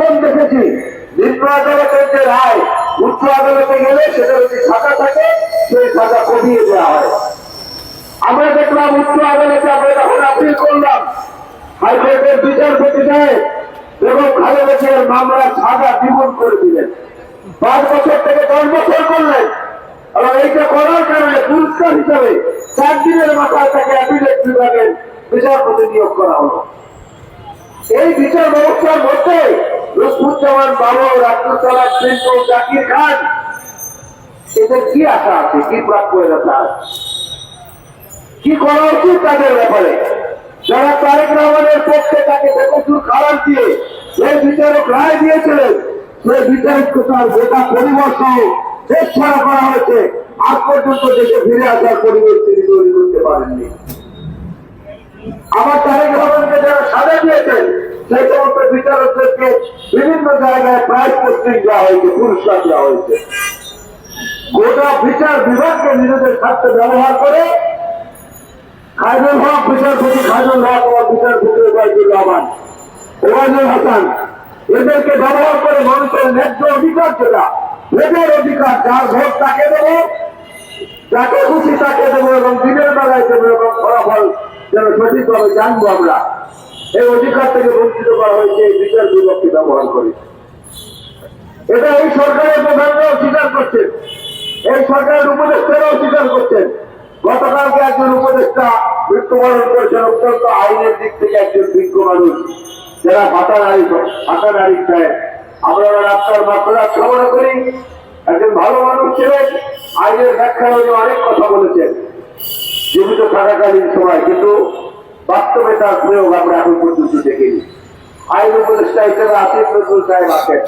জীবন দেখেছি নিম্ন আদালতের যে রায় উচ্চ আদালতে গেলে সেটা যদি সাজা থাকে সেই সাজা কমিয়ে দেওয়া হয়। আমরা দেখলাম উচ্চ আদালতে আমরা যখন আপিল করলাম হাইকোর্টের বিচারপতি সাহেব এবং খালেদা জিয়ার মামলার সাজা দ্বিগুণ করে দিলেন, 5 বছর থেকে 10 বছর করলেন। এবং এইটা করার কারণে পুরস্কার হিসাবে 4 দিনের মাথায় তাকে অ্যাপিলেট বিভাগের বিচারপতি নিয়োগ করা হলো। এই বিচার ব্যবস্থার মধ্যে লুৎফুজ্জামান বাবু, আব্দুল সালাম পিন্টু, জাকির খান এদের কি আশা আছে, কি প্রাপ্য আশা আছে, কি করা উচিত তাদের ব্যাপারে? যারা তারেক রহমানের পক্ষে তাকে বেকসুর খালাস দিয়ে সেই বিচারক রায় দিয়েছিলেন, সেই বিচারককে তার গোটা পরিবার সহ দেশ ছাড়া করা হয়েছে, আজ পর্যন্ত দেশে ফিরে আসার পরিবেশ তিনি তৈরি করতে পারেননি। আবার তারেক রহমানকে যারা সাজা দিয়েছেন সেই সমস্ত বিচারকদেরকে বিভিন্ন জায়গায় প্রাইজ পোস্টিং দেওয়া হয়েছে, পুরস্কার দেওয়া হয়েছে। গোটা বিচার বিভাগকে নিজেদের স্বার্থে ব্যবহার করে খায়রুল হক বিচারপতি, খায়রুল হক ও বিচারপতি ওবায়দুর রহমান, ওবায়দুল হাসান এদেরকে ব্যবহার করে মানুষের ন্যায্য অধিকার যেটা ভোটের অধিকার, যার ভোট তাকে দেবো, যাকে খুশি তাকে দেবো এবং দিনের বেলায় দেবো এবং ফলাফল যেন সঠিকভাবে জানবো আমরা, এই অধিকার থেকে বঞ্চিত করা হয়েছে এই বিচার বিভাগকে ব্যবহার করে। এটা এই সরকারের প্রধানরাও স্বীকার করছেন, এই সরকারের উপদেষ্টারাও স্বীকার করছেন। গতকালকে একজন উপদেষ্টা মৃত্যুবরণ করেছেন, অত্যন্ত আইনের দিক থেকে একজন বিজ্ঞ মানুষ, যারা ভাতা নারী সাহেব। আমরা রাস্তার মাত্রা কামনা করি, একজন ভালো মানুষ ছিলেন, আইনের ব্যাখ্যায় উনি অনেক কথা বলেছেন জীবিত থাকাকালীন সময়, কিন্তু বাস্তবে তার প্রয়োগ আমরা এখন পর্যন্ত দেখিনি। আইন উপদেষ্টা হিসেবে আসিফ নজরুল সাহেব আছেন,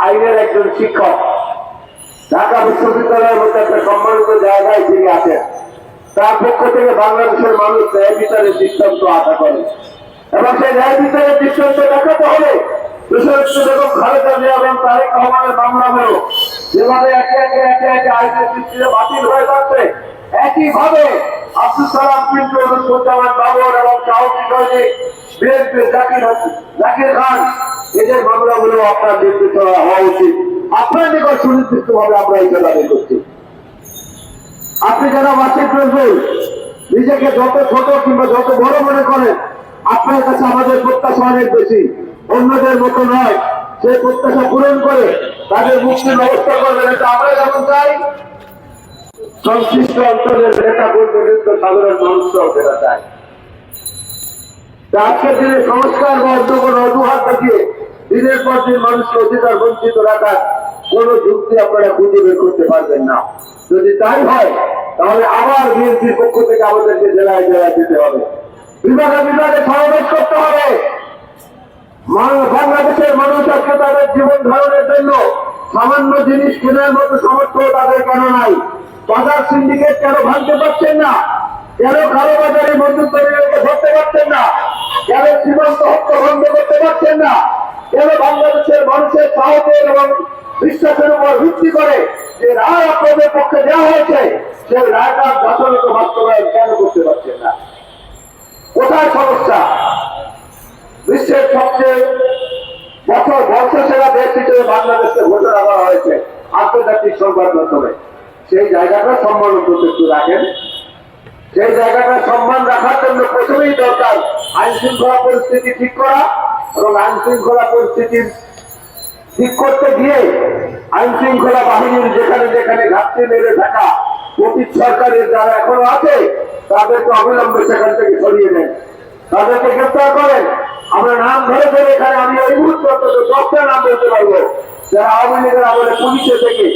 আইনের একজন শিক্ষক, ঢাকা বিশ্ববিদ্যালয়ের মধ্যে একটা সম্মানিত জায়গায় তিনি আছেন। তার পক্ষ থেকে বাংলাদেশের মানুষ ন্যায় বিচারের দৃষ্টান্ত আশা করে এবং সেই ন্যায় বিচারের দৃষ্টান্ত দেখাতে হলে বেগম খালেদা জিয়া এবং তারেক রহমানের মামলাগুলো যেভাবে একে একে আইনের দৃষ্টিতে বাতিল হয়ে যাচ্ছে, একইভাবে আব্দুল সালাম পিন্টু, লুৎফুজ্জামান বাবর এবং সাহসী সৈনিক বিএনপির জাকির খান এদের মামলাগুলো আপনার নির্দিষ্ট হওয়া উচিত। আপনার নিকট সুনির্দিষ্ট ভাবে আমরা এই দাবি করছি। আপনি যারা বাসিক রয়েছেন নিজেকে যত ছোট কিংবা যত বড় মনে করেন, আপনার কাছে আমাদের প্রত্যাশা অনেক বেশি, অন্যদের মতো নয়। সেই প্রত্যাশা পূরণ করে তাদের মুক্তির ব্যবস্থা করবেন, এটা আমরা যেমন চাই, সংশ্লিষ্ট অঞ্চলের নেতা কর্মীদের সাধারণ মানুষরাও সেটা চায়। আজকের দিনে সংস্কার বা অন্য কোনো অজুহাত দেখিয়ে দিনের পর দিন মানুষকে অধিকার বঞ্চিত রাখার কোন যুক্তি আপনারা খুঁজে বের করতে পারবেন না। যদি তাই হয় তাহলে আবার বিএনপির পক্ষ থেকে আমাদেরকে জেলায় জেলায় যেতে হবে, বিভাগে বিভাগে সমাবেশ করতে হবে। বাংলাদেশের মানুষ আজকে তাদের জীবন ধারণের জন্য সামান্য জিনিস কেনার মতো সামর্থ্য তাদের কেন নাই? বাজার সিন্ডিকেট কেন ভাঙতে পারছেন না? কেন কালো বাজারে মজুতদারীদেরকে ধরতে পারছেন না? কেন সীমান্ত হত্যা বন্ধ করতে পারছেন না? কেন বাংলাদেশের মানুষের সাহসের এবং বিশ্বাসের উপর ভিত্তি করে যে রায় আপনাদের পক্ষে দেওয়া হয়েছে সেই রায়টার যথাযথ বাস্তবায়ন কেন করতে পারছেন না? কোথায় সমস্যা? বিশ্বের সবচেয়ে বর্ষসেরা দেশ হিসেবে বাংলাদেশকে ঘোষণা করা হয়েছে আন্তর্জাতিক সংবাদ মাধ্যমে। সেই জায়গাটা সম্মান একটু রাখেন। সেই জায়গাটা সম্মান রাখার জন্য প্রথমেই দরকার আইন শৃঙ্খলা পরিস্থিতি ঠিক করা, এবং আইন শৃঙ্খলা পরিস্থিতি ঠিক করতে গিয়ে আইন শৃঙ্খলা বাহিনীর যেখানে যেখানে ঘাটতি মেরে থাকা অতীত সরকারের যারা এখনো আছে তাদেরকে অবিলম্বে সেখান থেকে সরিয়ে নেন, তাদেরকে গ্রেপ্তার করেন। আমরা নাম ধরে ধরে এখানে আমি এই মুহূর্তে অন্তত 10টা নাম বলতে পারবো যারা আওয়ামী লীগের আমলে পুলিশে থেকে,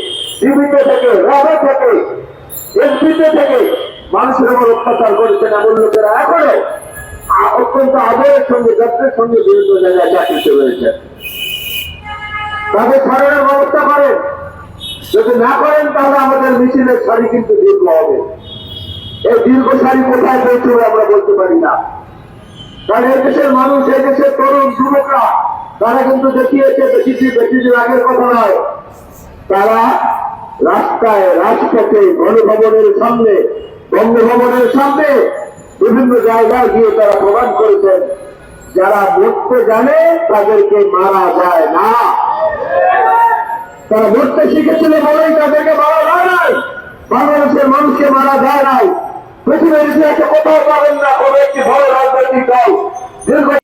ডিবিতে থেকে, র্যাবে থেকে, এসপিতে থেকে মানুষের উপর অত্যাচার করেছেন। এমন লোকেরা এখনো অত্যন্ত আদরের সঙ্গে যত্নের সঙ্গে বিভিন্ন জায়গায় চাকরিতে রয়েছে। তাদের ছাড়ানোর ব্যবস্থা করেন। যদি না করেন তাহলে আমাদের মিছিলের সারি কিন্তু দীর্ঘ হবে। এই দীর্ঘ সারি কোথায় পৌঁছবে আমরা বলতে পারি না। কারণ এই দেশের মানুষ, এই দেশের তরুণ যুবকরা তারা কিন্তু দেখিয়েছে, বেশি দিন আগের কথা নয়, তারা রাস্তায়, রাজপথে, গণভবনের সামনে, বঙ্গভবনের সামনে বিভিন্ন জায়গায় গিয়ে তারা প্রমাণ করেছেন যারা মরতে জানে তাদেরকে মারা যায় না। তারা মরতে শিখেছিল বলেই তাদেরকে মারা যায় নাই। বাংলাদেশের মানুষকে মারা যায় নাই। পৃথিবীর ইতিহাসে কোথাও পাবেন না কোন একটি বড় রাজনৈতিক দল দীর্ঘ